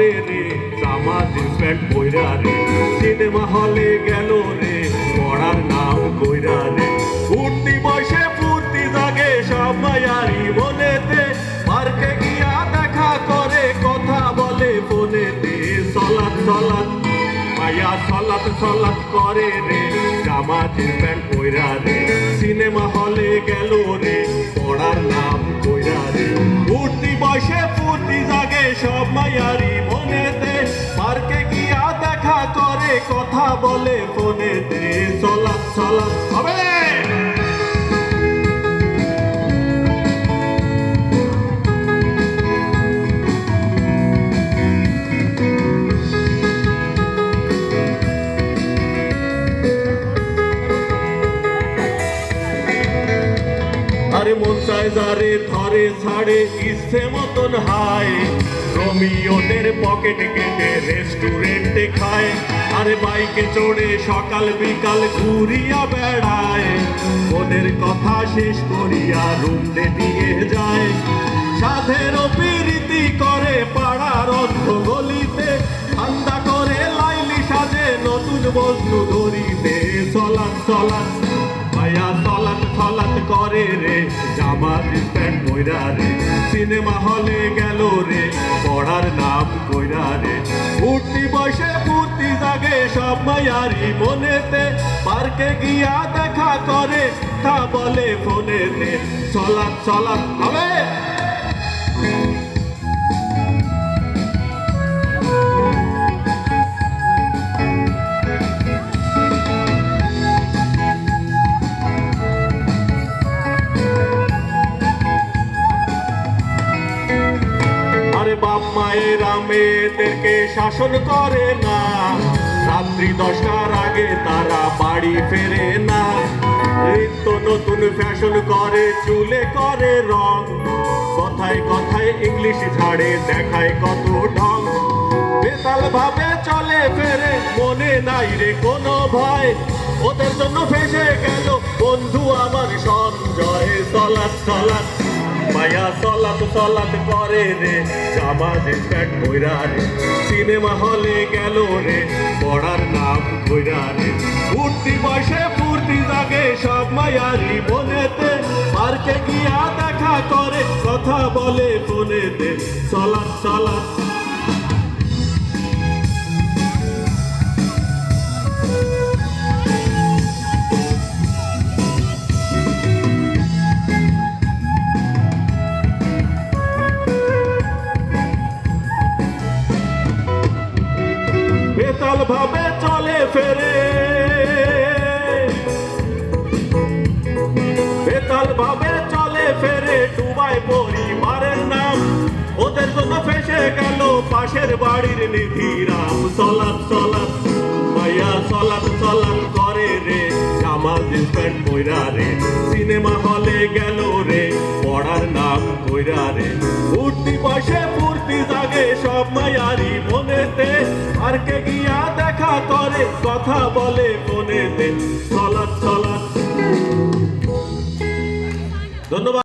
করে রে জামা জিন্স প্যান্ট পইরা রে সিনেমা হলে গেল রে পড়ার নাম কইরা রে উঠতি বয়সে ফুর্তি জাগে সব মায়ারি মনেতে পার্কে গিয়া দেখা করে কথা বলে ফোনেতে সলাৎ সলাৎ মায়া সলাৎ সলাৎ করে রে জামা জিন্স প্যান্ট পইরা রে সিনেমা হলে গেল রে পড়ার নাম কইরা রে উঠতি বয়সে ফুর্তি জাগে সব মায়ারি মনেতে পার্কে গিয়া দেখা করে কথা বলে ফোনেতে সলাৎ সলাৎ হবে। আরে মন চায় যারে ধরে ছাড়ে ইচ্ছে মতন হায় রোমিওদের পকেট কেটে রেস্টুরেন্টে খায় আরে বাইকে চড়ে সকাল বিকাল ঘুরিয়া বেড়ায় ওদের কথা শেষ করিয়া রুমে নিয়ে যায় সাধের প্রীতি করে পাড়ার অর্ধ গলিতে ঠান্ডা করে লাইলি সাজে নতুন বস্তু ধরিতে চলান চলান মায়া সলাৎ সলাৎ করে রে জামা জিন্স প্যান্ট পইরা রে সিনেমা হলে গেল রে পড়ার নাম কইরা রে উঠতি বয়সে ফুর্তি জাগে সব মায়ারি মনেতে পার্কে গিয়া দেখা করে তা বলে ফোনেতে সলাৎ সলাৎ হবে। বাপ মায়েরা মেয়েদেরকে শাসন করে না রাত্রি 10টার আগে তারা বাড়ি ফেরে না নিত্য নতুন ফ্যাশন করে চুলে করে রং কথায় কথায় ইংলিশ ঝাড়ে দেখায় কত ঢং বেতাল ভাবে চলে ফেরে মনে নাই রে কোনো ভয় ওদের জন্য ফেসে গেল বন্ধু আমার সঞ্জয় সলাৎ সলাৎ মায়া সলাৎ সলাৎ করে রে জামা জিন্স প্যান্ট পইরা রে সিনেমা হলে গেল রে পড়ার নাম কইরা রে উঠতি বয়সে ফুর্তি জাগে সব মায়ারি মনেতে পার্কে গিয়া দেখা করে কথা বলে ফোনেতে সলাৎ সলাৎ। বেতাল ভাবে চলে ফেরে বেতাল ভাবে চলে ফেরে ডুবাই পরিবারের নাম ওদের জন্য ফেসে গেল পাশের বাড়ির নিধিরাম সলাৎ সলাৎ মায়া সলাৎ সলাৎ করে রে জামা জিন্স প্যান্ট পইরা রে সিনেমা হলে গেল রে পড়ার নাম কইরা রে উঠতি বয়সে ফুর্তি জাগে সব মায়ারি মনেতে পার্কে গিয়া দেখা করে কথা বলে